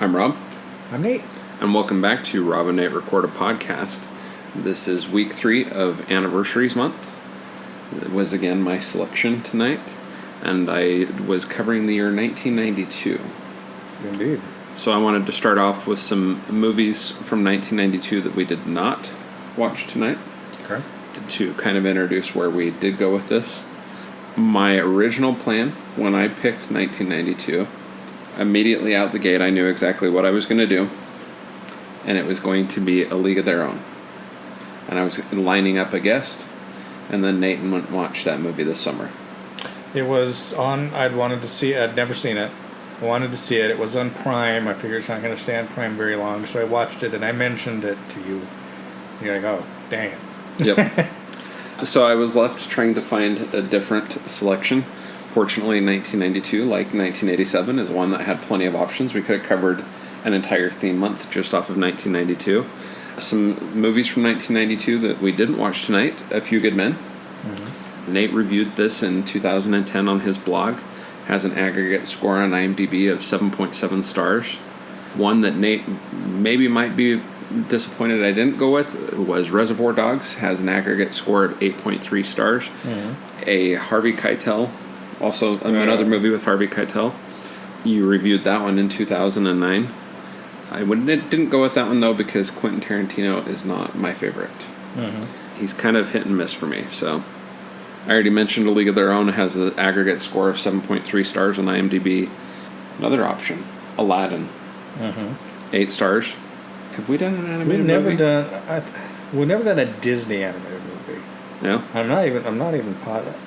I'm Rob. I'm Nate. And welcome back to Rob and Nate Record a Podcast. This is week 3 of Anniversaries Month. It was again my selection tonight, and I was covering the year 1992. Indeed. So I wanted to start off with some movies from 1992 that we did not watch tonight. Okay. To kind of introduce where we did go with this. My original plan when I picked 1992, immediately out the gate I knew exactly what I was going to do, and it was going to be A League of Their Own. And I was lining up a guest, and then Nate went and watched that movie this summer. It was on, I'd wanted to see it, I'd never seen it. I wanted to see it. It was on Prime. I figured it's not going to stay on Prime very long, so I watched it and I mentioned it to you. And you're like, oh, dang it. Yep. So I was left trying to find a different selection. Fortunately, 1992, like 1987, is one that had plenty of options. We could have covered an entire theme month just off of 1992. Some movies from 1992 that we didn't watch tonight, A Few Good Men. Mm-hmm. Nate reviewed this in 2010 on his blog. Has an aggregate score on IMDb of 7.7 stars. One that Nate maybe might be disappointed I didn't go with was Reservoir Dogs. Has an aggregate score of 8.3 stars. Mm-hmm. A Harvey Keitel, also another movie with Harvey Keitel. You reviewed that one in 2009. I didn't go with that one though because Quentin Tarantino is not my favorite. Mm-hmm. He's kind of hit and miss for me. So I already mentioned A League of Their Own has an aggregate score of 7.3 stars on IMDb. Another option, Aladdin, 8 stars. Have we done an animated movie? We've never done a Disney animated movie. No? I'm not even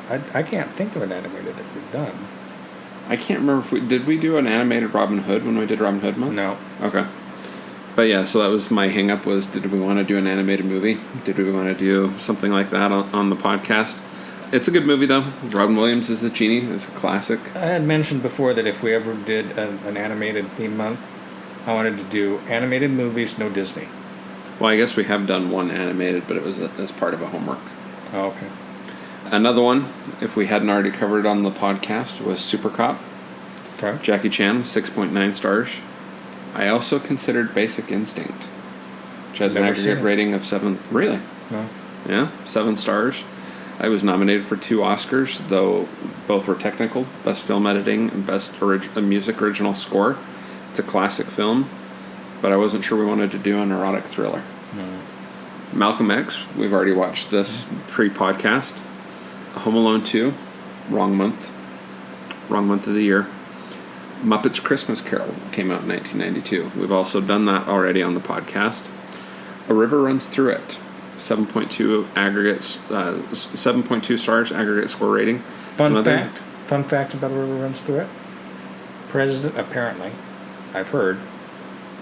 I can't think of an animated that we've done. I can't remember if did we do an animated Robin Hood when we did Robin Hood month? No. Okay. But yeah, so that was my hang-up was, did we want to do an animated movie? Did we want to do something like that on the podcast? It's a good movie, though. Robin Williams is the genie. It's a classic. I had mentioned before that if we ever did an animated theme month, I wanted to do animated movies, no Disney. Well, I guess we have done one animated, but it was as part of a homework. Oh, okay. Another one, if we hadn't already covered it on the podcast, was Super Cop. Okay. Jackie Chan, 6.9 stars. I also considered Basic Instinct, which has an aggregate rating of 7. Really? No. Yeah, 7 stars. I was nominated for 2 Oscars, though both were technical. Best Film Editing and Best Music Original Score. It's a classic film, but I wasn't sure we wanted to do an erotic thriller. No. Malcolm X, we've already watched this pre-podcast. Home Alone 2, wrong month of the year. Muppets Christmas Carol came out in 1992. We've also done that already on the podcast. A River Runs Through It, 7.2 aggregates, 7.2 stars aggregate score rating. Fun fact about A River Runs Through It.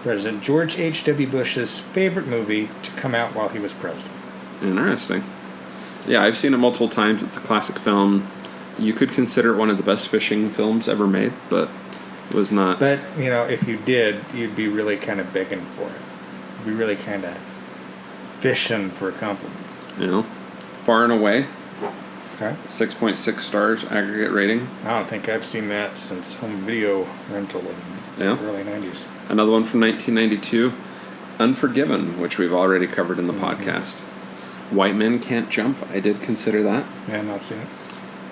President George H.W. Bush's favorite movie to come out while he was president. Interesting. Yeah, I've seen it multiple times. It's a classic film. You could consider it one of the best fishing films ever made, but it was not. But, if you did, you'd be really kind of begging for it. You'd be really kind of fishing for compliments. Far and Away. Okay. 6.6 stars aggregate rating. I don't think I've seen that since home video rental in the early 90s. Another one from 1992, Unforgiven, which we've already covered in the podcast. White Men Can't Jump, I did consider that. Yeah, I've not seen it.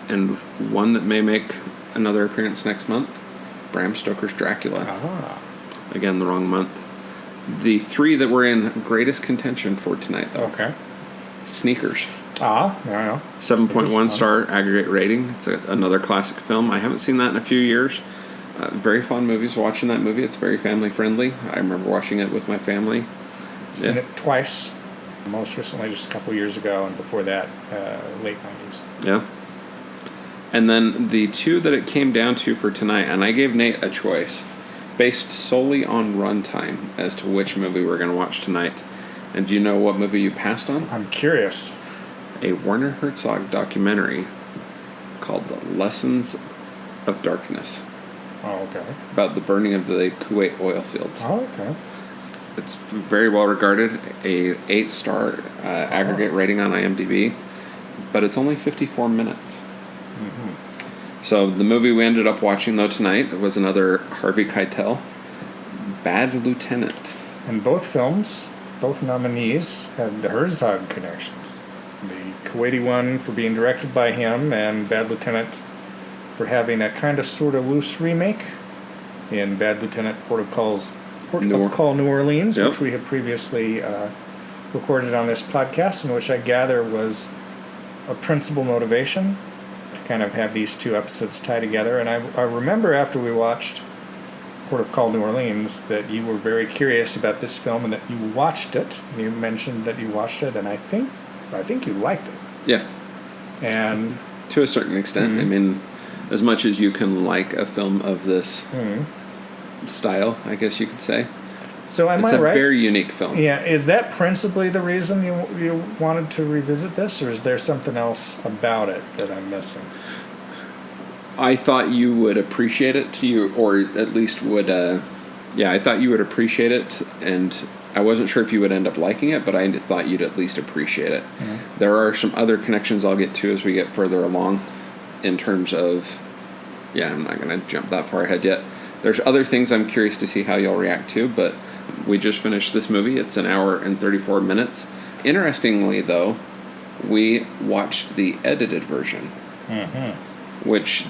And one that may make another appearance next month, Bram Stoker's Dracula. Ah. Again, the wrong month. The 3 that we're in greatest contention for tonight, though. Okay. Sneakers. Yeah, I know. 7.1 star aggregate rating. It's another classic film. I haven't seen that in a few years. Very fun movies watching that movie. It's very family friendly. I remember watching it with my family. Seen it twice. Most recently just a couple years ago, and before that, late 90s. Yeah. And then the 2 that it came down to for tonight, and I gave Nate a choice based solely on runtime as to which movie we're going to watch tonight. And do you know what movie you passed on? I'm curious. A Werner Herzog documentary called The Lessons of Darkness. Oh, okay. About the burning of the Kuwait oil fields. Oh, okay. It's very well regarded, a 8-star aggregate rating on IMDb, but it's only 54 minutes. Mm-hmm. So the movie we ended up watching, though, tonight was another Harvey Keitel, Bad Lieutenant. And both films, both nominees, had the Herzog connections. The Kuwaiti one for being directed by him, and Bad Lieutenant for having a kind of sort of loose remake in Bad Lieutenant Port of Call New Orleans, Yep. which we had previously recorded on this podcast, and which I gather was a principal motivation to kind of have these two episodes tie together. And I remember after we watched Port of Call New Orleans that you were very curious about this film and that you watched it. You mentioned that you watched it, and I think you liked it. Yeah. And to a certain extent. Mm-hmm. I mean, as much as you can like a film of this style, I guess you could say. So am it's I a right? very unique film. Yeah. Is that principally the reason you wanted to revisit this, or is there something else about it that I'm missing? I thought you would appreciate it, or at least would. I thought you would appreciate it, and I wasn't sure if you would end up liking it, but I thought you'd at least appreciate it. Mm-hmm. There are some other connections I'll get to as we get further along, in terms of. Yeah, I'm not going to jump that far ahead yet. There's other things I'm curious to see how you'll react to, but we just finished this movie. It's an hour and 34 minutes. Interestingly, though, we watched the edited version, which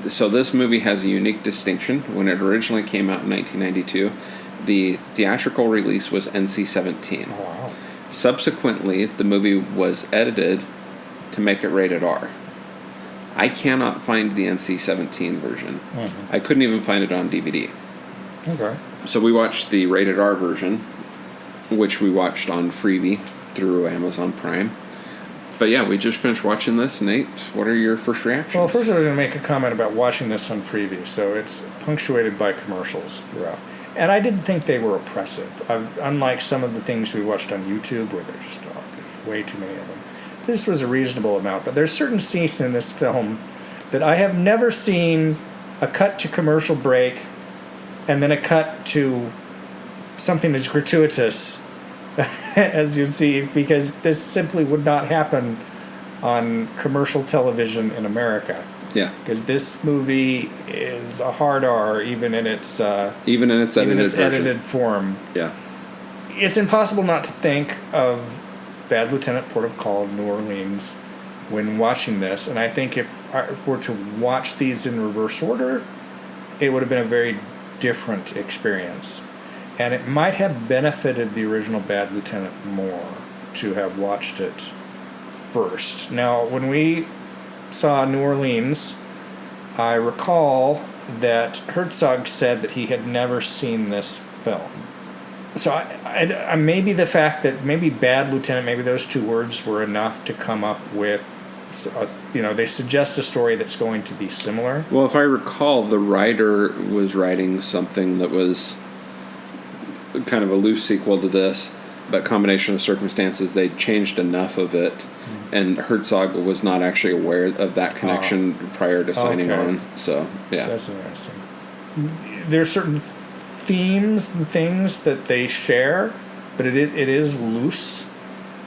so this movie has a unique distinction. When it originally came out in 1992, the theatrical release was NC-17. Oh, wow. Subsequently, the movie was edited to make it rated R. I cannot find the NC-17 version. I couldn't even find it on DVD. Okay. So we watched the rated R version, which we watched on Freevee through Amazon Prime. But yeah, we just finished watching this. Nate, what are your first reactions? Well, first I was going to make a comment about watching this on Freevee. So it's punctuated by commercials throughout. And I didn't think they were oppressive. Unlike some of the things we watched on YouTube where there's way too many of them. This was a reasonable amount. But there's certain scenes in this film that I have never seen a cut to commercial break and then a cut to something as gratuitous as you'd see, because this simply would not happen on commercial television in America. Yeah. Because this movie is a hard R, even in its edited form. Yeah. It's impossible not to think of Bad Lieutenant Port of Call, New Orleans, when watching this. And I think if I were to watch these in reverse order, it would have been a very different experience. And it might have benefited the original Bad Lieutenant more to have watched it first. Now, when we saw New Orleans, I recall that Herzog said that he had never seen this film. So I maybe the fact that maybe Bad Lieutenant, maybe those two words were enough to come up with, they suggest a story that's going to be similar. Well, if I recall, the writer was writing something that was kind of a loose sequel to this, but combination of circumstances, they changed enough of it, and Herzog was not actually aware of that connection prior to signing on. So, yeah. That's interesting. There's certain themes and things that they share, but it is loose.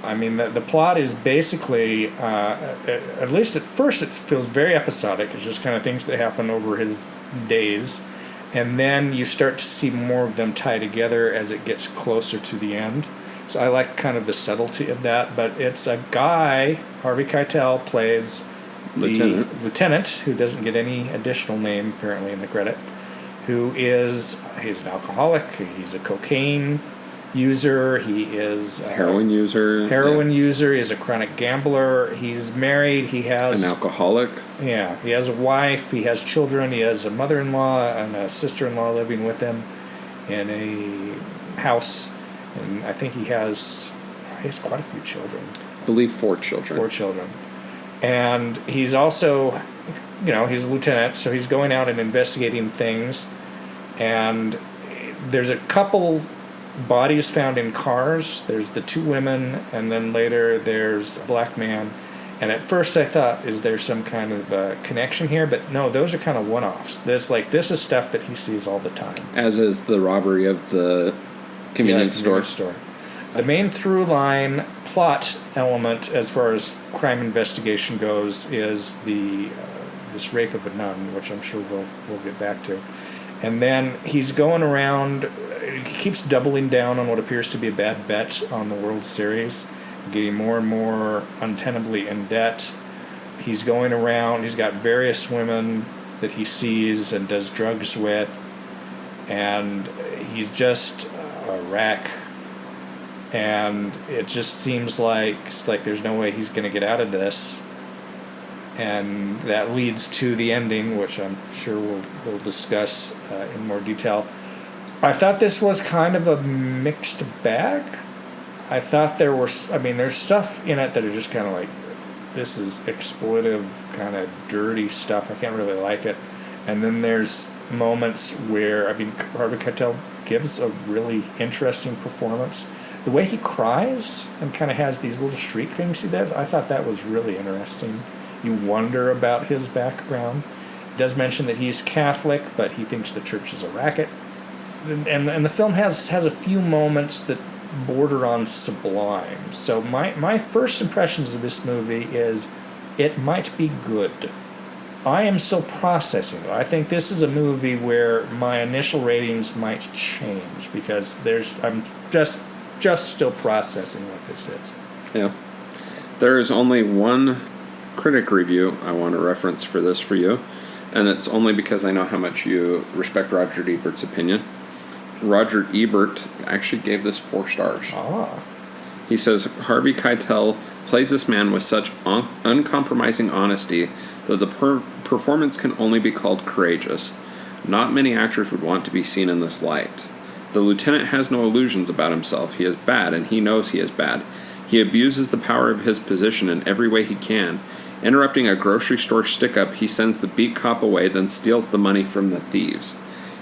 I mean, the plot is basically, at least at first, it feels very episodic. It's just kind of things that happen over his days. And then you start to see more of them tie together as it gets closer to the end. So I like kind of the subtlety of that. But it's a guy, Harvey Keitel, plays the lieutenant, who doesn't get any additional name apparently in the credit, he's an alcoholic, he's a cocaine user, he is a heroin user, he's a chronic gambler, he's married, he has an alcoholic. Yeah, he has a wife, he has children, he has a mother-in-law and a sister-in-law living with him in a house, and I think he has quite a few children. I believe 4 children. 4 children. And he's also, he's a lieutenant, so he's going out and investigating things, and there's a couple bodies found in cars. There's the 2 women, and then later there's a black man. And at first I thought, is there some kind of connection here? But no, those are kind of one-offs. This is stuff that he sees all the time. As is the robbery of the convenience store. The main through line plot element as far as crime investigation goes is this rape of a nun, which I'm sure we'll get back to. And then he's going around, he keeps doubling down on what appears to be a bad bet on the World Series, getting more and more untenably in debt. He's going around, he's got various women that he sees and does drugs with, and he's just a wreck. And it just seems like there's no way he's going to get out of this. And that leads to the ending, which I'm sure we'll discuss in more detail. I thought this was kind of a mixed bag. I thought there's stuff in it that are just kind of like, this is exploitive, kind of dirty stuff. I can't really like it. And then there's moments where, Harvey Keitel gives a really interesting performance. The way he cries and kind of has these little streak things he does, I thought that was really interesting. You wonder about his background. It does mention that he's Catholic, but he thinks the church is a racket. And the film has a few moments that border on sublime. So my first impressions of this movie is it might be good. I am still processing it. I think this is a movie where my initial ratings might change because I'm just still processing what this is. Yeah. There is only one critic review I want to reference for this for you, and it's only because I know how much you respect Roger Ebert's opinion. Roger Ebert actually gave this 4 stars. He says, Harvey Keitel plays this man with such uncompromising honesty that the performance can only be called courageous. Not many actors would want to be seen in this light. The lieutenant has no illusions about himself. He is bad, and he knows he is bad. He abuses the power of his position in every way he can. Interrupting a grocery store stick-up, he sends the beat cop away, then steals the money from the thieves.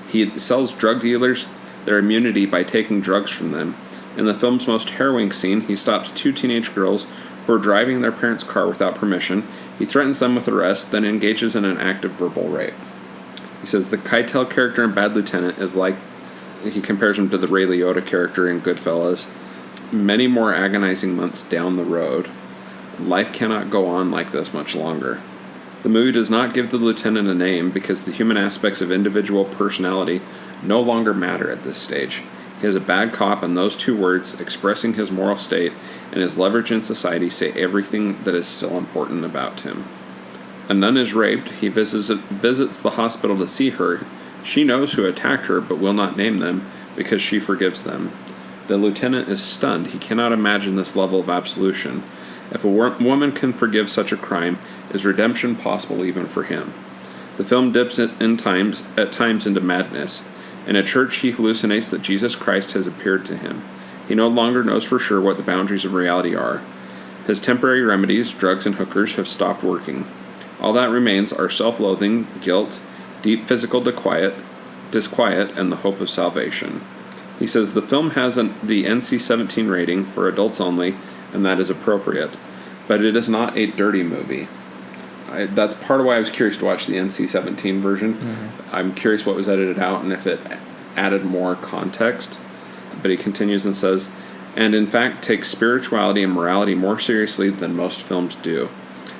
He sells drug dealers their immunity by taking drugs from them. In the film's most harrowing scene, he stops 2 teenage girls who are driving their parents' car without permission. He threatens them with arrest, then engages in an act of verbal rape. He says the Keitel character in Bad Lieutenant is like, he compares him to the Ray Liotta character in Goodfellas, many more agonizing months down the road. Life cannot go on like this much longer. The movie does not give the lieutenant a name because the human aspects of individual personality no longer matter at this stage. He is a bad cop, and those 2 words, expressing his moral state and his leverage in society, say everything that is still important about him. A nun is raped. He visits the hospital to see her. She knows who attacked her, but will not name them because she forgives them. The lieutenant is stunned. He cannot imagine this level of absolution. If a woman can forgive such a crime, is redemption possible even for him? The film dips at times into madness. In a church, he hallucinates that Jesus Christ has appeared to him. He no longer knows for sure what the boundaries of reality are. His temporary remedies, drugs and hookers, have stopped working. All that remains are self-loathing, guilt, deep physical disquiet, and the hope of salvation. He says the film has the NC-17 rating for adults only, and that is appropriate. But it is not a dirty movie. That's part of why I was curious to watch the NC-17 version. Mm-hmm. I'm curious what was edited out and if it added more context. But he continues and says, and in fact takes spirituality and morality more seriously than most films do.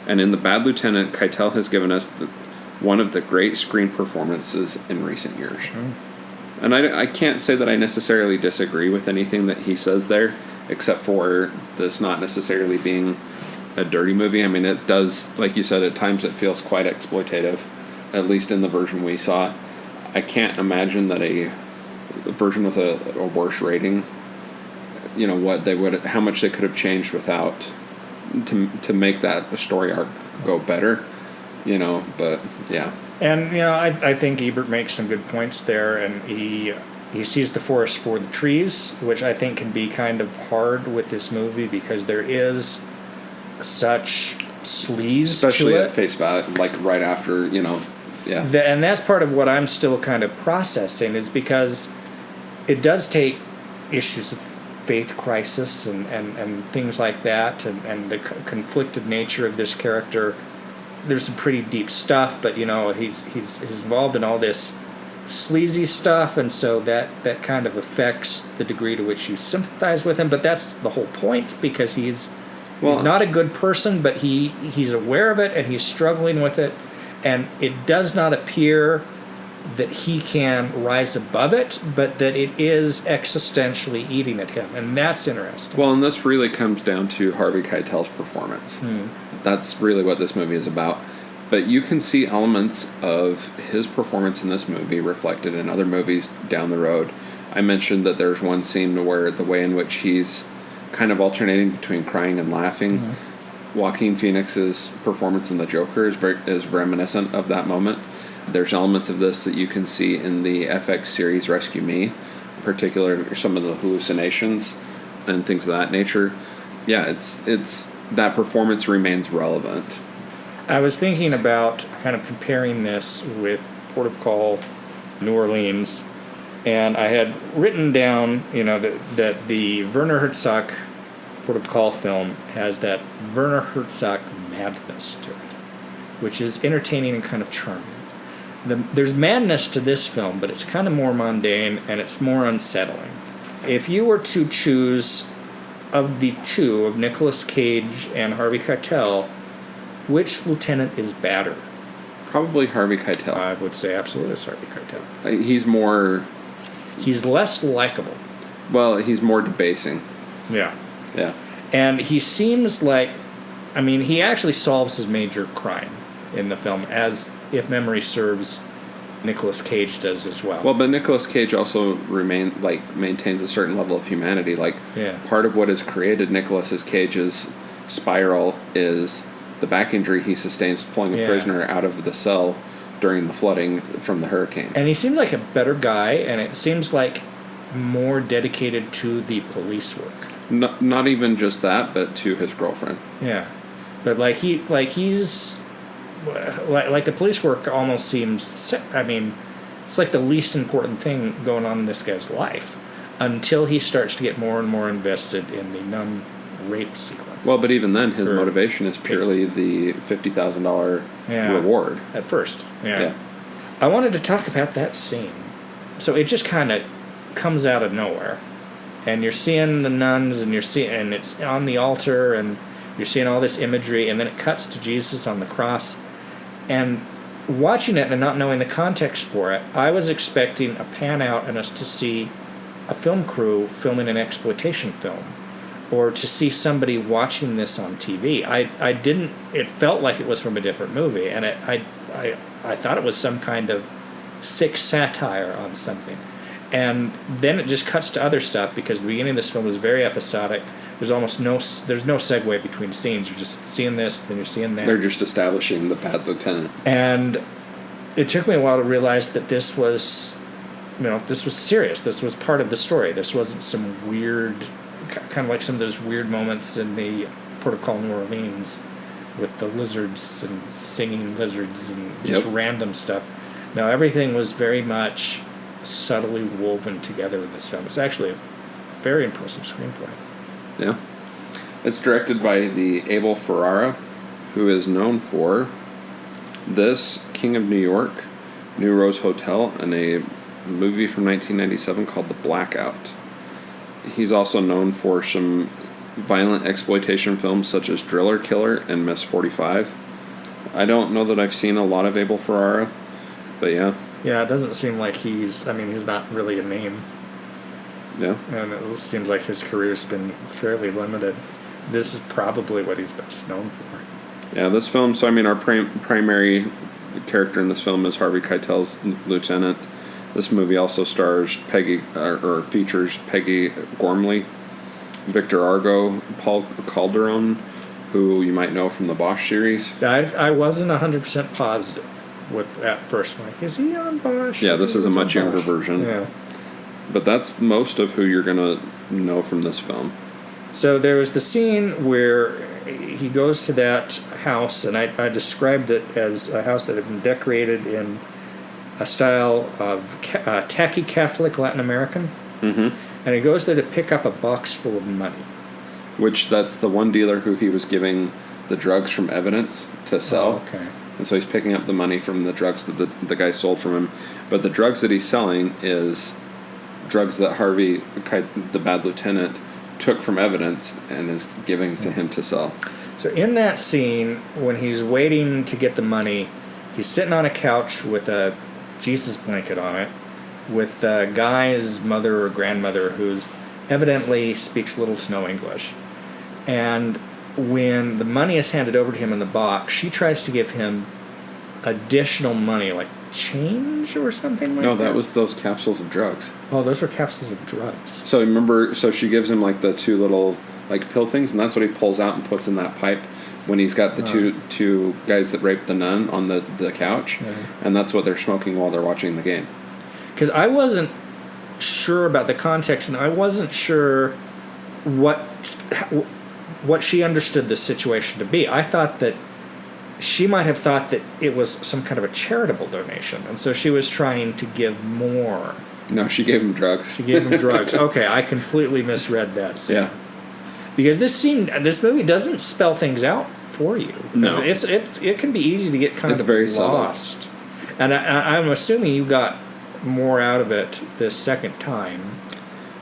And in The Bad Lieutenant, Keitel has given us one of the great screen performances in recent years. Mm-hmm. And I can't say that I necessarily disagree with anything that he says there, except for this not necessarily being a dirty movie. I mean, it does, like you said, at times it feels quite exploitative, at least in the version we saw. I can't imagine that a version with a worse rating, how much they could have changed without to make that story arc go better, but yeah. And, I think Ebert makes some good points there, and he sees the forest for the trees, which I think can be kind of hard with this movie because there is such sleaze especially to it. At face value, like right after, yeah. And that's part of what I'm still kind of processing is because it does take issues of faith crisis and things like that and the conflicted nature of this character. There's some pretty deep stuff, but he's involved in all this sleazy stuff, and so that kind of affects the degree to which you sympathize with him. But that's the whole point, because he's not a good person, but he's aware of it and he's struggling with it, and it does not appear that he can rise above it, but that it is existentially eating at him, and that's interesting. Well, and this really comes down to Harvey Keitel's performance. That's really what this movie is about. But you can see elements of his performance in this movie reflected in other movies down the road. I mentioned that there's one scene where the way in which he's kind of alternating between crying and laughing. Joaquin Phoenix's performance in The Joker is reminiscent of that moment. There's elements of this that you can see in the FX series Rescue Me, in particular some of the hallucinations and things of that nature. Yeah, it's that performance remains relevant. I was thinking about kind of comparing this with Port of Call, New Orleans, and I had written down, that the Werner Herzog Port of Call film has that Werner Herzog madness to it, which is entertaining and kind of charming. There's madness to this film, but it's kind of more mundane and it's more unsettling. If you were to choose of the two, of Nicolas Cage and Harvey Keitel, which lieutenant is better? Probably Harvey Keitel. I would say absolutely it's Harvey Keitel. He's less likable. Well, he's more debasing. Yeah. Yeah. And he seems like, he actually solves his major crime in the film, as, if memory serves, Nicolas Cage does as well. Well, but Nicolas Cage also maintains a certain level of humanity. Part of what has created Nicolas Cage's spiral is the back injury he sustains pulling a prisoner out of the cell during the flooding from the hurricane. And he seems like a better guy, and it seems like more dedicated to the police work. Not even just that, but to his girlfriend. Yeah, but he's the police work almost seems. It's like the least important thing going on in this guy's life until he starts to get more and more invested in the nun rape sequence. Well, but even then, his motivation is purely the $50,000 reward. At first, yeah. I wanted to talk about that scene. So it just kind of comes out of nowhere. And you're seeing the nuns, and it's on the altar, and you're seeing all this imagery, and then it cuts to Jesus on the cross. And watching it and not knowing the context for it, I was expecting a pan out and us to see a film crew filming an exploitation film, or to see somebody watching this on TV. I didn't. It felt like it was from a different movie, and I thought it was some kind of sick satire on something. And then it just cuts to other stuff, because the beginning of this film is very episodic. There's no segue between scenes. You're just seeing this, then you're seeing that. They're just establishing the bad lieutenant. And it took me a while to realize that this was serious. This was part of the story. This wasn't some weird, kind of like some of those weird moments in the Port of Call, New Orleans, with the lizards and singing lizards and just random stuff. No, everything was very much subtly woven together in this film. It's actually a very impressive screenplay. Yeah. It's directed by the Abel Ferrara, who is known for this, King of New York, New Rose Hotel, and a movie from 1997 called The Blackout. He's also known for some violent exploitation films such as Driller Killer and Miss 45. I don't know that I've seen a lot of Abel Ferrara, but yeah. Yeah, it doesn't seem like he's not really a name. Yeah. And it seems like his career's been fairly limited. This is probably what he's best known for. Yeah, this film, our primary character in this film is Harvey Keitel's lieutenant. This movie also stars features Peggy Gormley, Victor Argo, Paul Calderon, who you might know from the Bosch series. I wasn't 100% positive with at first. Like, is he on Bosch? Yeah, this is a much younger version. Yeah. But that's most of who you're going to know from this film. So there was the scene where he goes to that house, and I described it as a house that had been decorated in a style of tacky Catholic Latin American. Mm-hmm. And he goes there to pick up a box full of money. Which, that's the one dealer who he was giving the drugs from evidence to sell. Oh, okay. And so he's picking up the money from the drugs that the guy sold from him. But the drugs that he's selling is drugs that Harvey, the bad lieutenant, took from evidence and is giving to him to sell. So in that scene, when he's waiting to get the money, he's sitting on a couch with a Jesus blanket on it with the guy's mother or grandmother who's evidently speaks little to no English. And when the money is handed over to him in the box, she tries to give him additional money, like change or something like that. No, that was those capsules of drugs. Oh, those were capsules of drugs. So remember, so she gives him like the two little like pill things, and that's what he pulls out and puts in that pipe when he's got the two guys that raped the nun on the couch, and that's what they're smoking while they're watching the game. Because I wasn't sure about the context, and I wasn't sure what she understood the situation to be. I thought that she might have thought that it was some kind of a charitable donation, and so she was trying to give more. No, she gave him drugs. She gave him drugs. Okay, I completely misread that scene. Yeah. Because this movie doesn't spell things out for you. No. It can be easy to get kind of very lost. Subtle. And I'm assuming you got more out of it this second time.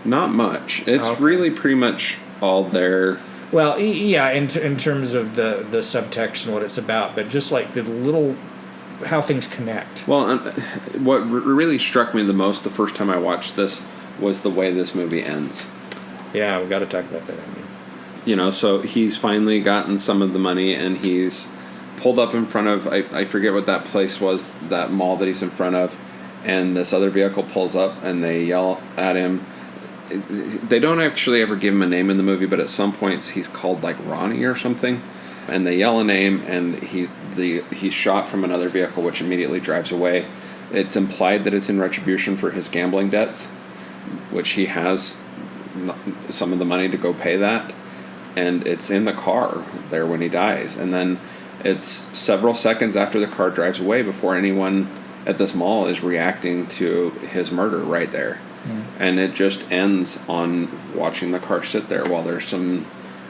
Not much. It's really pretty much all there. Well, yeah, in terms of the subtext and what it's about, but just like the little how things connect. Well, what really struck me the most the first time I watched this was the way this movie ends. Yeah, we got to talk about that. You know, so he's finally gotten some of the money, and he's pulled up in front of, I forget what that place was, that mall that he's in front of, and this other vehicle pulls up, and they yell at him. They don't actually ever give him a name in the movie, but at some points he's called like Ronnie or something, and they yell a name, and he's shot from another vehicle, which immediately drives away. It's implied that it's in retribution for his gambling debts, which he has some of the money to go pay that, and it's in the car there when he dies. And then it's several seconds after the car drives away before anyone at this mall is reacting to his murder right there. And it just ends on watching the car sit there while there's some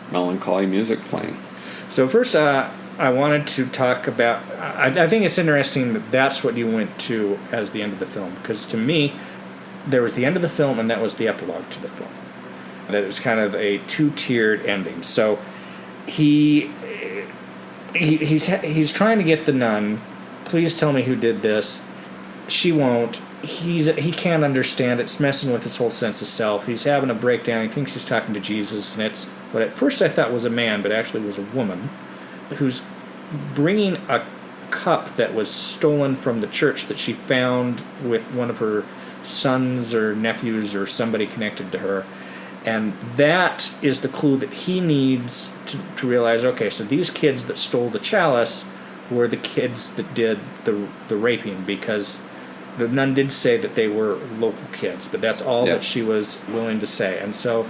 melancholy music playing. So first, I wanted to talk about... I think it's interesting that that's what you went to as the end of the film, because to me, there was the end of the film and that was the epilogue to the film. That it was kind of a two-tiered ending. So he's trying to get the nun. Please tell me who did this. She won't. He can't understand it. It's messing with his whole sense of self. He's having a breakdown. He thinks he's talking to Jesus, and it's what at first I thought was a man, but actually was a woman who's bringing a cup that was stolen from the church that she found with one of her sons or nephews or somebody connected to her. And that is the clue that he needs to realize, okay, so these kids that stole the chalice were the kids that did the raping, because the nun did say that they were local kids, but that's all that she was willing to say. And so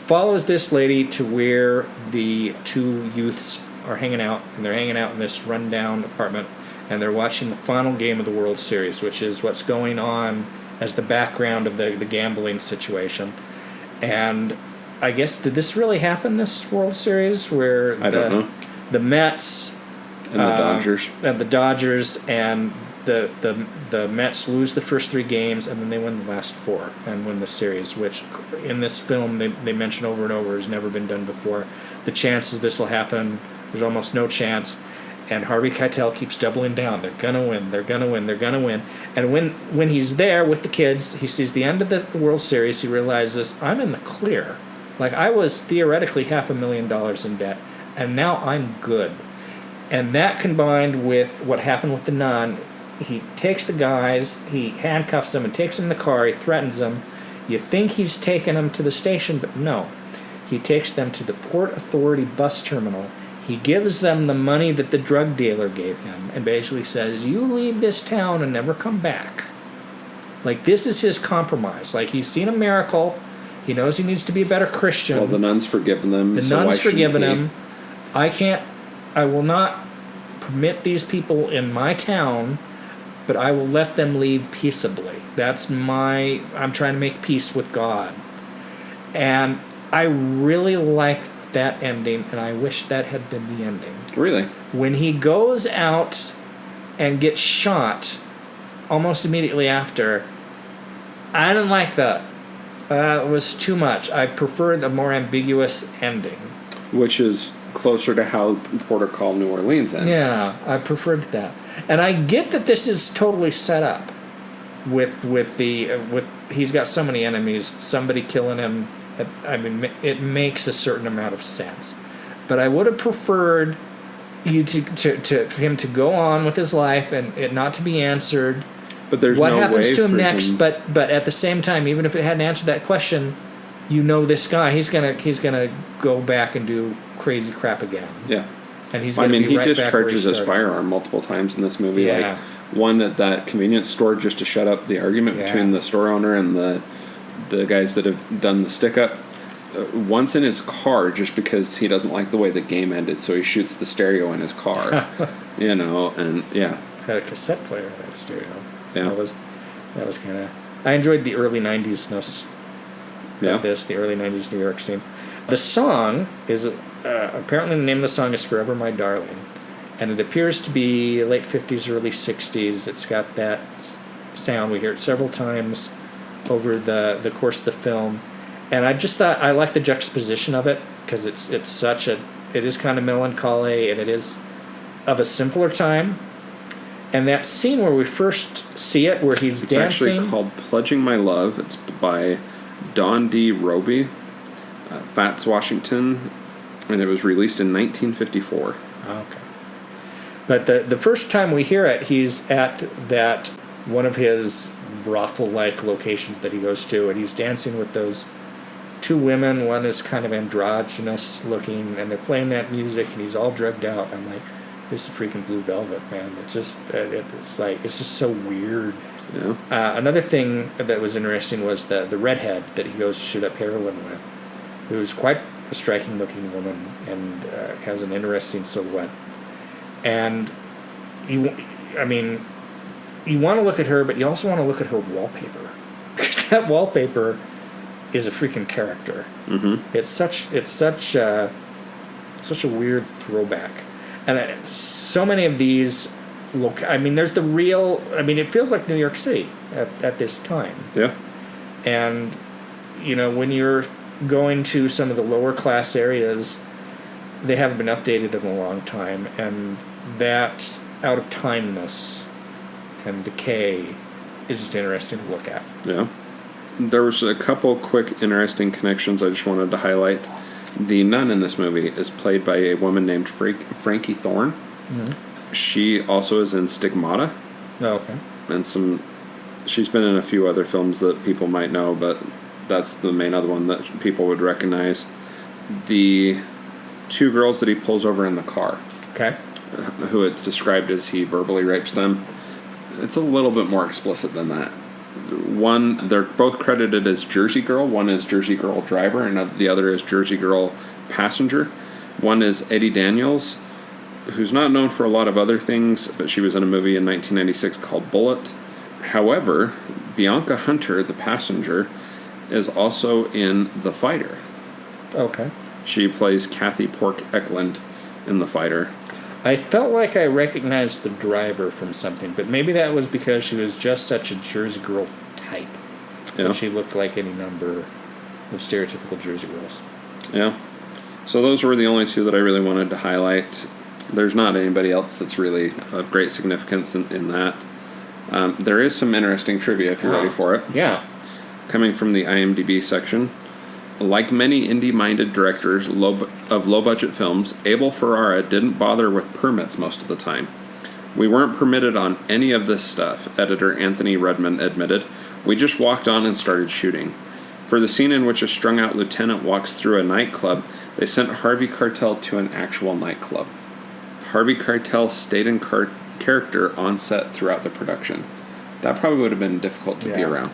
follows this lady to where the two youths are hanging out, and they're hanging out in this rundown apartment, and they're watching the final game of the World Series, which is what's going on as the background of the gambling situation. And I guess, did this really happen, this World Series, where I don't know. The Mets and the Dodgers and the Mets lose the first three games, and then they win the last four and win the series, which in this film they mention over and over has never been done before. The chances this will happen, there's almost no chance. And Harvey Keitel keeps doubling down. They're going to win. They're going to win. They're going to win. And when he's there with the kids, he sees the end of the World Series. He realizes, I'm in the clear. Like, I was theoretically $500,000 in debt, and now I'm good. And that combined with what happened with the nun, he takes the guys, he handcuffs them and takes them in the car. He threatens them. You think he's taking them to the station, but no. He takes them to the Port Authority bus terminal. He gives them the money that the drug dealer gave him and basically says, you leave this town and never come back. Like, this is his compromise. Like, he's seen a miracle. He knows he needs to be a better Christian. Well, the nun's forgiven him. The nun's forgiven him. I will not permit these people in my town, but I will let them leave peaceably. I'm trying to make peace with God. And I really like that ending, and I wish that had been the ending. Really? When he goes out and gets shot almost immediately after, I didn't like that. It was too much. I preferred a more ambiguous ending. Which is closer to how Porter Call New Orleans ends. Yeah, I preferred that. And I get that this is totally set up. with he's got so many enemies, somebody killing him. I mean, it makes a certain amount of sense. But I would have preferred you to for him to go on with his life and it not to be answered. But there's what no happens way to him for next. him. But at the same time, even if it hadn't answered that question, you know this guy. He's gonna go back and do crazy crap again. Yeah. And he's. I mean, be he right back discharges where he his started. firearm multiple times in this movie. Yeah. Like one at that convenience store just to shut up the argument between the store owner and the guys that have done the stick up. Once in his car, just because he doesn't like the way the game ended, so he shoots the stereo in his car. And yeah. Had a cassette player in that stereo. Yeah. That was kind of. I enjoyed the early '90s-ness of this, the early '90s New York scene. The song is apparently the name of the song is "Forever My Darling," and it appears to be late '50s, early '60s. It's got that sound. We hear it several times over the course of the film. And I just thought I like the juxtaposition of it because it is kind of melancholy and it is of a simpler time. And that scene where we first see it, where he's dancing. It's actually called "Pledging My Love." It's by Don D. Roby, Fats Washington, and it was released in 1954. Okay. But the first time we hear it, he's at that one of his brothel-like locations that he goes to, and he's dancing with those two women. One is kind of androgynous looking, and they're playing that music, and he's all drugged out. I'm like, this is freaking Blue Velvet, man. It's just so weird. Yeah. Another thing that was interesting was the redhead that he goes to shoot up heroin with, who is quite a striking looking woman and has an interesting silhouette. And you want to look at her, but you also want to look at her wallpaper. Because that wallpaper is a freaking character. Mm-hmm. It's such a weird throwback. And so many of these look. I mean, there's the real. I mean, it feels like New York City at this time. Yeah. And when you're going to some of the lower class areas, they haven't been updated in a long time, and that out of timeness and decay is just interesting to look at. Yeah. There was a couple quick interesting connections I just wanted to highlight. The nun in this movie is played by a woman named Frankie Thorne. Mm-hmm. She also is in Stigmata. Oh, okay. And she's been in a few other films that people might know, but that's the main other one that people would recognize. The two girls that he pulls over in the car. Okay. Who it's described as he verbally rapes them. It's a little bit more explicit than that. One, they're both credited as Jersey Girl. One is Jersey Girl driver, and the other is Jersey Girl passenger. One is Eddie Daniels, who's not known for a lot of other things, but she was in a movie in 1996 called Bullet. However, Bianca Hunter, the passenger, is also in The Fighter. Okay. She plays Kathy Pork Eklund in The Fighter. I felt like I recognized the driver from something, but maybe that was because she was just such a Jersey Girl type. Yeah. She looked like any number of stereotypical Jersey girls. Yeah. So those were the only two that I really wanted to highlight. There's not anybody else that's really of great significance in that. There is some interesting trivia if you're ready for it. Yeah. Coming from the IMDb section. Like many indie-minded directors of low-budget films, Abel Ferrara didn't bother with permits most of the time. "We weren't permitted on any of this stuff," editor Anthony Redman admitted. "We just walked on and started shooting." For the scene in which a strung-out lieutenant walks through a nightclub, they sent Harvey Keitel to an actual nightclub. Harvey Keitel stayed in character on set throughout the production. That probably would have been difficult to be around.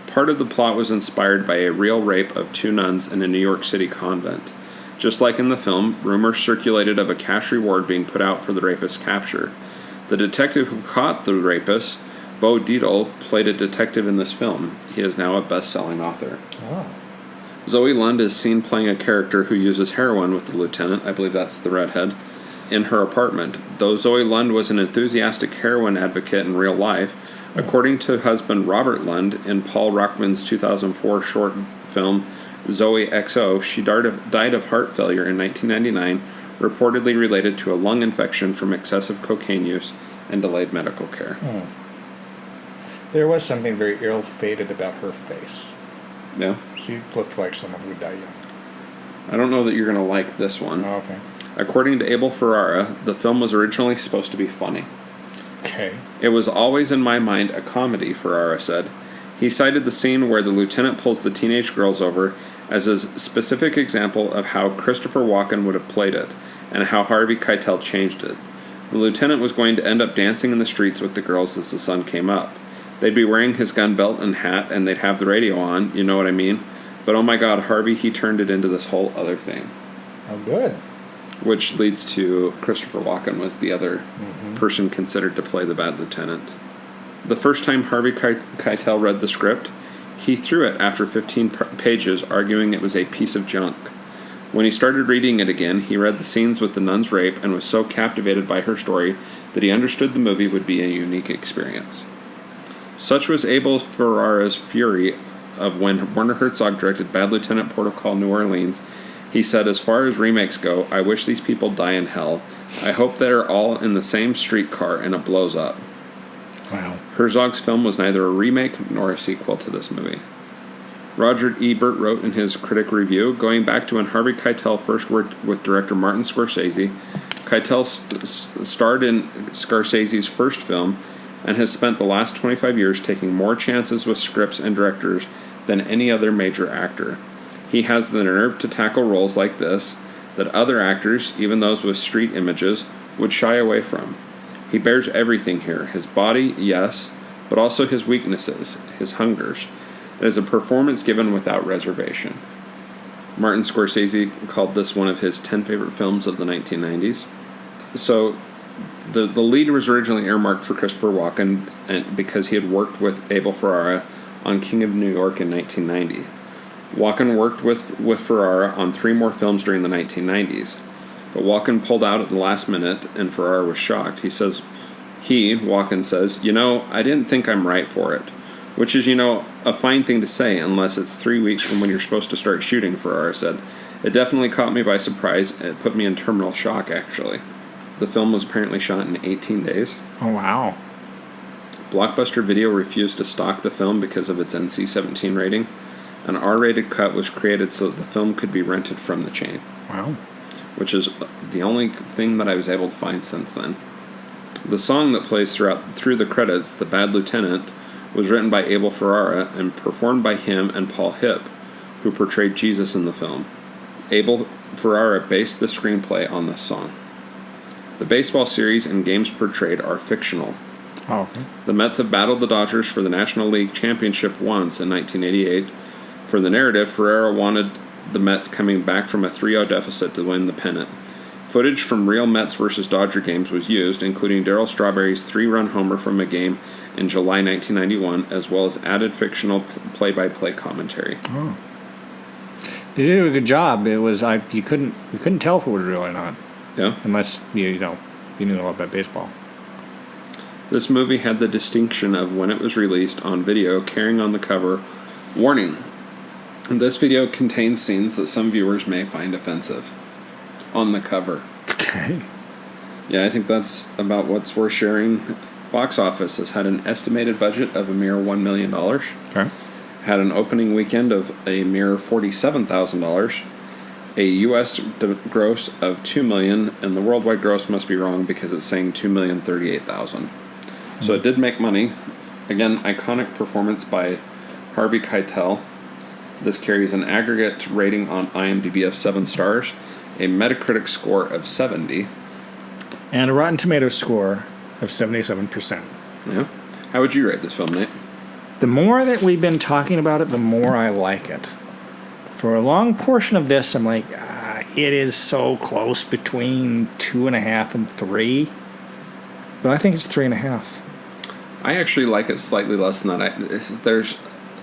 Part of the plot was inspired by a real rape of two nuns in a New York City convent. Just like in the film, rumors circulated of a cash reward being put out for the rapist's capture. The detective who caught the rapist, Bo Dietl, played a detective in this film. He is now a best-selling author. Oh. Zoe Lund is seen playing a character who uses heroin with the lieutenant, I believe that's the redhead, in her apartment. Though Zoe Lund was an enthusiastic heroin advocate in real life, according to husband Robert Lund in Paul Rockman's 2004 short film Zoe XO, she died of heart failure in 1999, reportedly related to a lung infection from excessive cocaine use and delayed medical care. There was something very ill-fated about her face. Yeah. She looked like someone who would die young. I don't know that you're going to like this one. Oh, okay. According to Abel Ferrara, the film was originally supposed to be funny. Okay. It was always in my mind a comedy, Ferrara said. He cited the scene where the lieutenant pulls the teenage girls over as a specific example of how Christopher Walken would have played it, and how Harvey Keitel changed it. The lieutenant was going to end up dancing in the streets with the girls as the sun came up. They'd be wearing his gun belt and hat, and they'd have the radio on, you know what I mean? But oh my god, Harvey, he turned it into this whole other thing. Oh, good. Which leads to Christopher Walken was the other person considered to play the bad lieutenant. The first time Harvey Keitel read the script, he threw it after 15 pages, arguing it was a piece of junk. When he started reading it again, he read the scenes with the nun's rape and was so captivated by her story that he understood the movie would be a unique experience. Such was Abel Ferrara's fury of when Werner Herzog directed Bad Lieutenant Protocol New Orleans. He said, as far as remakes go, I wish these people die in hell. I hope they're all in the same streetcar and it blows up. Wow. Herzog's film was neither a remake nor a sequel to this movie. Roger Ebert wrote in his critic review, going back to when Harvey Keitel first worked with director Martin Scorsese, Keitel starred in Scorsese's first film and has spent the last 25 years taking more chances with scripts and directors than any other major actor. He has the nerve to tackle roles like this that other actors, even those with street images, would shy away from. He bears everything here, his body, yes, but also his weaknesses, his hungers. It is a performance given without reservation. Martin Scorsese called this one of his 10 favorite films of the 1990s. So, the lead was originally earmarked for Christopher Walken because he had worked with Abel Ferrara on King of New York in 1990. Walken worked with Ferrara on 3 more films during the 1990s. But Walken pulled out at the last minute, and Ferrara was shocked. Walken says, I didn't think I'm right for it. Which is, a fine thing to say, unless it's 3 weeks from when you're supposed to start shooting, Ferrara said. It definitely caught me by surprise. It put me in terminal shock, actually. The film was apparently shot in 18 days. Oh, wow. Blockbuster Video refused to stock the film because of its NC-17 rating. An R-rated cut was created so that the film could be rented from the chain. Wow. Which is the only thing that I was able to find since then. The song that plays through the credits, The Bad Lieutenant, was written by Abel Ferrara and performed by him and Paul Hipp, who portrayed Jesus in the film. Abel Ferrara based the screenplay on this song. The baseball series and games portrayed are fictional. Oh, okay. The Mets have battled the Dodgers for the National League Championship once in 1988. For the narrative, Ferrara wanted the Mets coming back from a 3-0 deficit to win the pennant. Footage from real Mets vs. Dodger games was used, including Darryl Strawberry's 3-run homer from a game in July 1991, as well as added fictional play-by-play commentary. Oh. They did a good job. It was you couldn't tell if it was real or not. Yeah. Unless you knew a lot about baseball. This movie had the distinction of when it was released on video carrying on the cover, warning. This video contains scenes that some viewers may find offensive. On the cover. Okay. Yeah, I think that's about what's worth sharing. Box office has had an estimated budget of a mere $1 million. Okay. Had an opening weekend of a mere $47,000. A U.S. gross of $2 million, and the worldwide gross must be wrong because it's saying $2,038,000. So it did make money. Again, iconic performance by Harvey Keitel. This carries an aggregate rating on IMDb of 7 stars, a Metacritic score of 70. And a Rotten Tomatoes score of 77%. Yeah. How would you rate this film, Nate? The more that we've been talking about it, the more I like it. For a long portion of this, I'm like, it is so close between 2.5 and 3. But I think it's 3.5. I actually like it slightly less than that. There's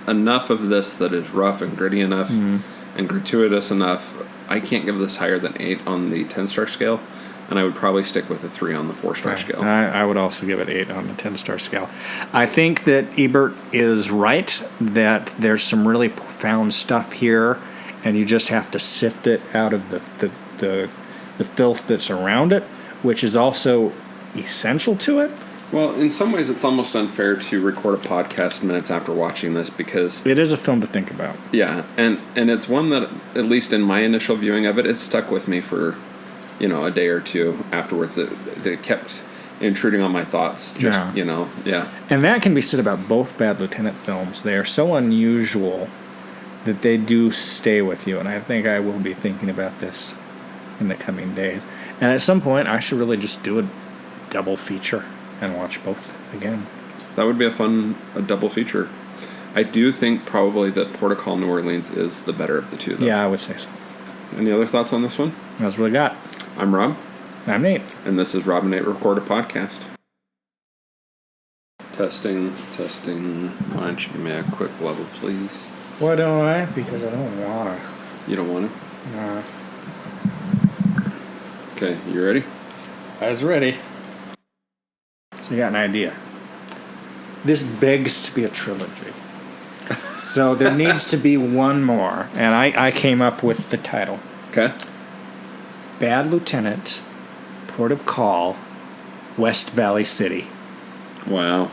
enough of this that is rough and gritty enough and gratuitous enough. I can't give this higher than 8 on the 10-star scale, and I would probably stick with a 3 on the 4-star scale. I would also give it 8 on the 10-star scale. I think that Ebert is right, that there's some really profound stuff here, and you just have to sift it out of the filth that's around it, which is also essential to it. Well, in some ways, it's almost unfair to record a podcast minutes after watching this because It is a film to think about. yeah, and it's one that, at least in my initial viewing of it, it stuck with me for, a day or two afterwards. That it kept intruding on my thoughts. Just Yeah. And that can be said about both Bad Lieutenant films. They are so unusual that they do stay with you, and I think I will be thinking about this in the coming days. And at some point, I should really just do a double feature and watch both again. That would be a double feature. I do think probably that Port of Call New Orleans is the better of the two, though. Yeah, I would say so. Any other thoughts on this one? That's what I got. I'm Rob. I'm Nate. And this is Rob and Nate Record a Podcast. Testing. Why don't you give me a quick level, please? Why don't I? Because I don't want to. You don't want to? Nah. Okay, you ready? I was ready. So you got an idea. This begs to be a trilogy. So there needs to be one more. And I came up with the title. Okay. Bad Lieutenant, Port of Call, West Valley City. Wow.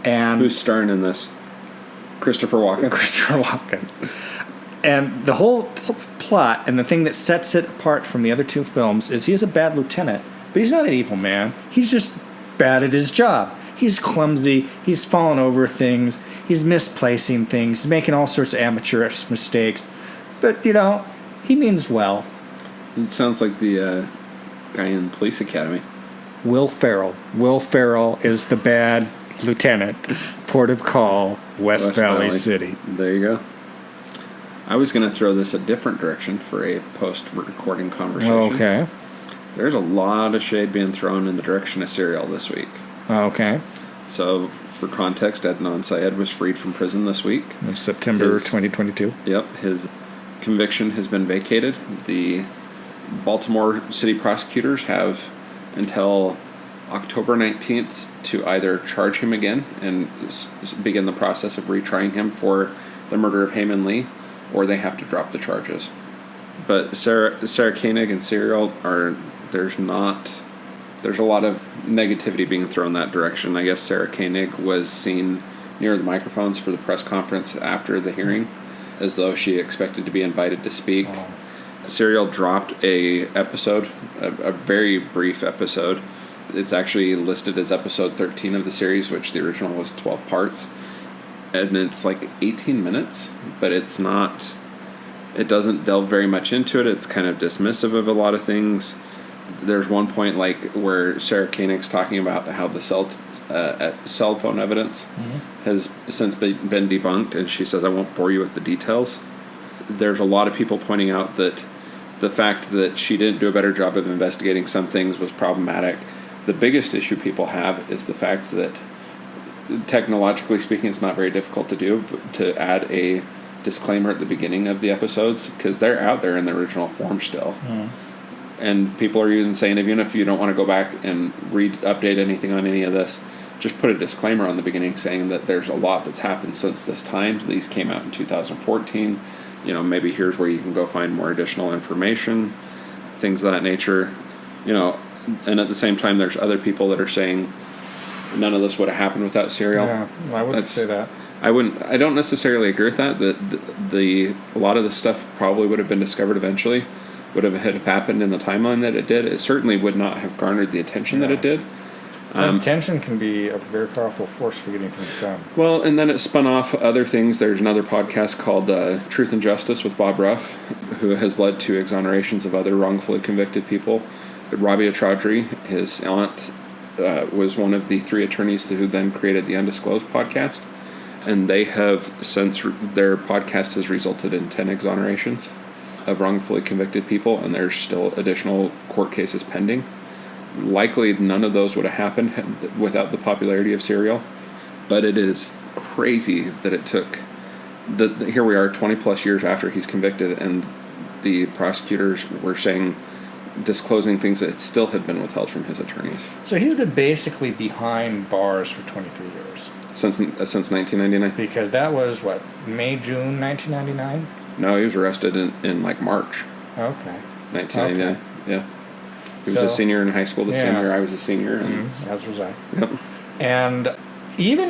And who's starring in this? Christopher Walken? Christopher Walken. And the whole plot and the thing that sets it apart from the other two films is he is a bad lieutenant, but he's not an evil man. He's just bad at his job. He's clumsy. He's falling over things. He's misplacing things. He's making all sorts of amateurish mistakes. But, he means well. It sounds like the guy in Police Academy. Will Ferrell. Will Ferrell is the bad lieutenant. Port of Call, West Valley City. There you go. I was going to throw this a different direction for a post-recording conversation. Okay. There's a lot of shade being thrown in the direction of Serial this week. Okay. So, for context, Adnan Syed was freed from prison this week. In September 2022. Yep. His conviction has been vacated. The Baltimore City prosecutors have until October 19th to either charge him again and begin the process of retrying him for the murder of Haymon Lee, or they have to drop the charges. But Sarah Koenig and Serial there's a lot of negativity being thrown that direction. I guess Sarah Koenig was seen near the microphones for the press conference after the hearing, as though she expected to be invited to speak. Oh. Serial dropped a very brief episode. It's actually listed as episode 13 of the series, which the original was 12 parts. And it's like 18 minutes, but it doesn't delve very much into it. It's kind of dismissive of a lot of things. There's one point where Sarah Koenig's talking about how the cell phone evidence has since been debunked, and she says, I won't bore you with the details. There's a lot of people pointing out that the fact that she didn't do a better job of investigating some things was problematic. The biggest issue people have is the fact that, technologically speaking, it's not very difficult to do, but to add a disclaimer at the beginning of the episodes, because they're out there in the original form still. And people are even saying, even if you don't want to go back and update anything on any of this, just put a disclaimer on the beginning saying that there's a lot that's happened since this time. These came out in 2014. Maybe here's where you can go find more additional information, things of that nature. And at the same time, there's other people that are saying none of this would have happened without Serial. Yeah, I wouldn't say that. I don't necessarily agree with that. That a lot of the stuff probably would have been discovered eventually. Would have happened in the timeline that it did. It certainly would not have garnered the attention that it did. Attention can be a very powerful force for getting things done. Well, and then it spun off other things. There's another podcast called Truth and Justice with Bob Ruff, who has led to exonerations of other wrongfully convicted people. Rabia Chaudhry, his aunt, was one of the 3 attorneys who then created the Undisclosed podcast. And they have, since their podcast has resulted in 10 exonerations of wrongfully convicted people, and there's still additional court cases pending. Likely none of those would have happened without the popularity of Serial, but it is crazy that it took here we are 20 plus years after he's convicted, and the prosecutors were disclosing things that still had been withheld from his attorneys. So he's been basically behind bars for 23 years. Since 1999? Because that was, May, June 1999? No, he was arrested in March. Okay. 1999, okay. Yeah. He was a senior in high school the same year I was a senior. And as was I. Yep. And even,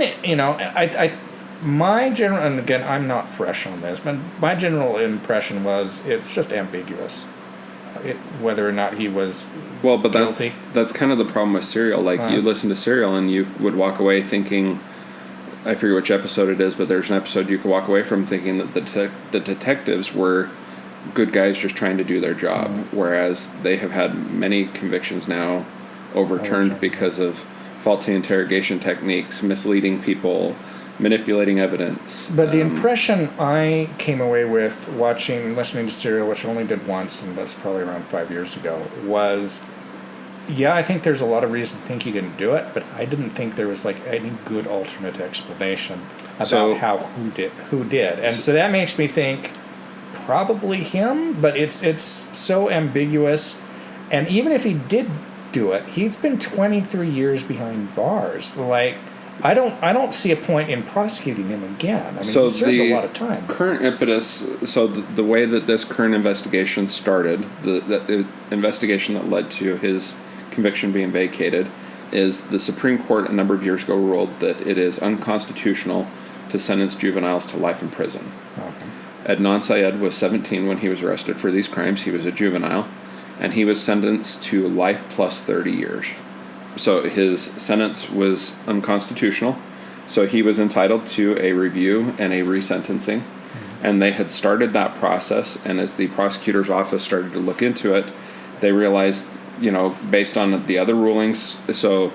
my general, and again, I'm not fresh on this, but my general impression was it's just ambiguous. Whether or not he was Well, but guilty. that's kind of the problem with Serial. Like, you listen to Serial and you would walk away thinking, I forget which episode it is, but there's an episode you could walk away from thinking that the detectives were good guys just trying to do their job, whereas they have had many convictions now overturned because of faulty interrogation techniques, misleading people, manipulating evidence. But the impression I came away with listening to Serial, which I only did once, and that's probably around 5 years ago, was, yeah, I think there's a lot of reason to think he didn't do it, but I didn't think there was like any good alternate explanation about who did. And so that makes me think probably him, but it's so ambiguous. And even if he did do it, he's been 23 years behind bars. Like, I don't see a point in prosecuting him again. I mean, he served a lot of time. Current impetus, so the way that this current investigation started, the investigation that led to his conviction being vacated, is the Supreme Court a number of years ago ruled that it is unconstitutional to sentence juveniles to life in prison. Okay. Adnan Syed was 17 when he was arrested for these crimes. He was a juvenile, and he was sentenced to life plus 30 years. So his sentence was unconstitutional. So he was entitled to a review and a resentencing. And they had started that process. And as the prosecutor's office started to look into it, they realized, based on the other rulings. So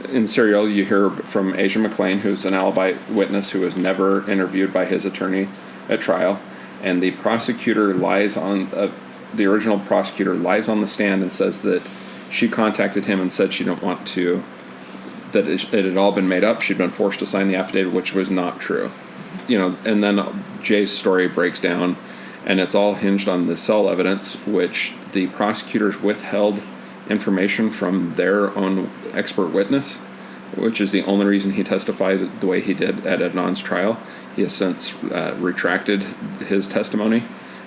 in Serial, you hear from Asia McLean, who's an alibi witness who was never interviewed by his attorney at trial. And the prosecutor the original prosecutor lies on the stand and says that she contacted him and said she didn't want to, that it had all been made up. She'd been forced to sign the affidavit, which was not true. And then Jay's story breaks down, and it's all hinged on the cell evidence, which the prosecutors withheld information from their own expert witness, which is the only reason he testified the way he did at Adnan's trial. He has since retracted his testimony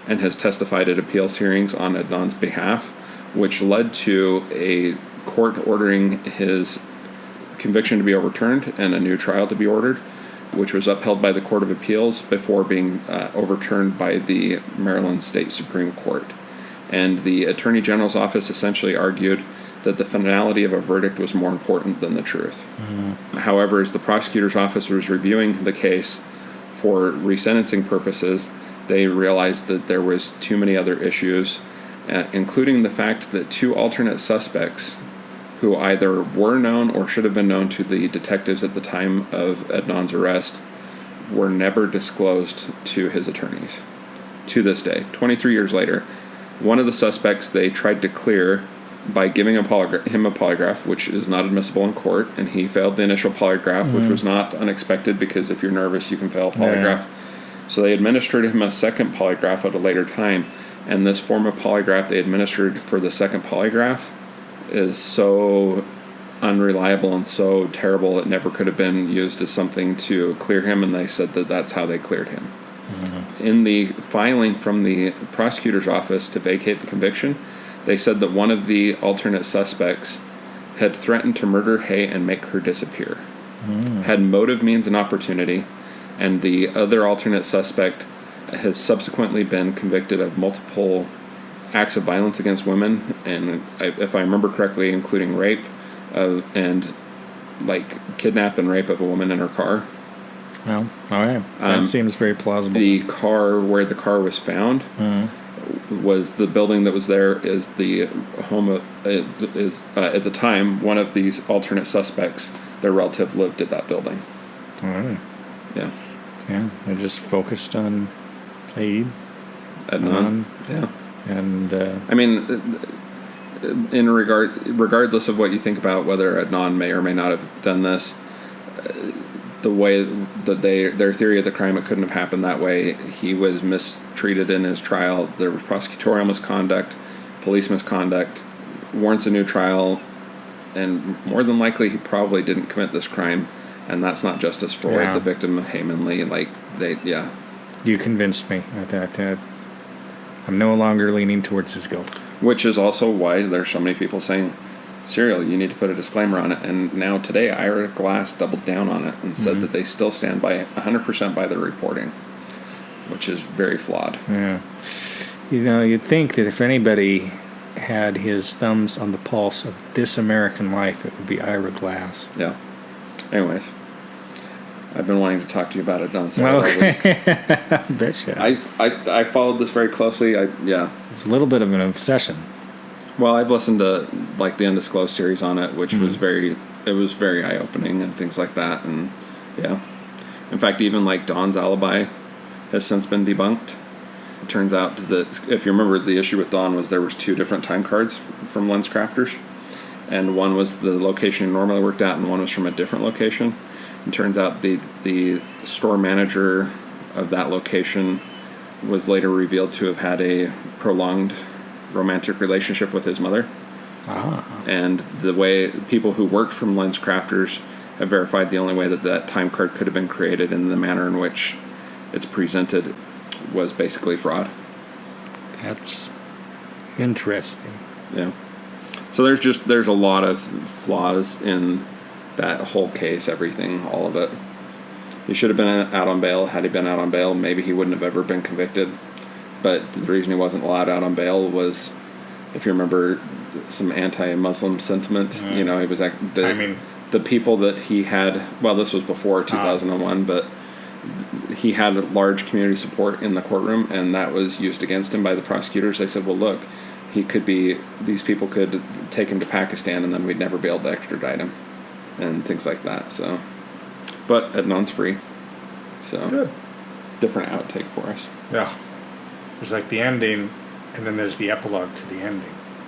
and has testified at appeals hearings on Adnan's behalf, which led to a court ordering his conviction to be overturned and a new trial to be ordered, which was upheld by the Court of Appeals before being overturned by the Maryland State Supreme Court. And the Attorney General's office essentially argued that the finality of a verdict was more important than the truth. Mm-hmm. However, as the prosecutor's office was reviewing the case for resentencing purposes, they realized that there was too many other issues, including the fact that two alternate suspects who either were known or should have been known to the detectives at the time of Adnan's arrest were never disclosed to his attorneys. To this day, 23 years later, one of the suspects they tried to clear by giving him a polygraph, which is not admissible in court, and he failed the initial polygraph, which was not unexpected because if you're nervous, you can fail a polygraph. Yeah. So they administered him a second polygraph at a later time, and this form of polygraph they administered for the second polygraph is so unreliable and so terrible it never could have been used as something to clear him, and they said that that's how they cleared him. Mm-hmm. In the filing from the prosecutor's office to vacate the conviction, they said that one of the alternate suspects had threatened to murder Hay and make her disappear, had motive, means, and opportunity, and the other alternate suspect has subsequently been convicted of multiple acts of violence against women, and if I remember correctly, including rape and kidnap and rape of a woman in her car. Well, all right. That seems very plausible. The car where the car was found was the building that was there is the home of, at the time, one of these alternate suspects, their relative lived at that building. All right. Yeah. Yeah, they just focused on Saeed. Adnan. Yeah. And I mean, regardless of what you think about whether Adnan may or may not have done this, the way that their theory of the crime, it couldn't have happened that way. He was mistreated in his trial. There was prosecutorial misconduct, police misconduct, warrants a new trial, and more than likely he probably didn't commit this crime, and that's not justice for the victim of Heyman Lee. You convinced me. I'm no longer leaning towards his guilt. Which is also why there's so many people saying serial, you need to put a disclaimer on it. And now today, Ira Glass doubled down on it and said that they still stand by 100% by their reporting, which is very flawed. Yeah. You'd think that if anybody had his thumbs on the pulse of this American life, it would be Ira Glass. Yeah. Anyways, I've been wanting to talk to you about it, Don. Okay. Betcha. I followed this very closely. It's a little bit of an obsession. Well, I've listened to like the Undisclosed series on it, which was very eye-opening and things like that. And yeah, in fact, even like Don's alibi has since been debunked. It turns out that if you remember, the issue with Don was there was 2 different time cards from LensCrafters, and one was the location he normally worked at, and one was from a different location. It turns out the store manager of that location was later revealed to have had a prolonged romantic relationship with his mother. And the way people who worked from LensCrafters have verified the only way that time card could have been created in the manner in which it's presented was basically fraud. That's interesting. Yeah. So there's a lot of flaws in that whole case, everything, all of it. He should have been out on bail. Had he been out on bail, maybe he wouldn't have ever been convicted. But the reason he wasn't allowed out on bail was, if you remember, some anti-Muslim sentiment. He was the people that he had. Well, this was before 2001, but he had large community support in the courtroom, and that was used against him by the prosecutors. They said, "Well, look, these people could take him to Pakistan, and then we'd never be able to extradite him, and things like that." So, but Adnan's free. So good. Different outtake for us. Yeah. There's like the ending, and then there's the epilogue to the ending.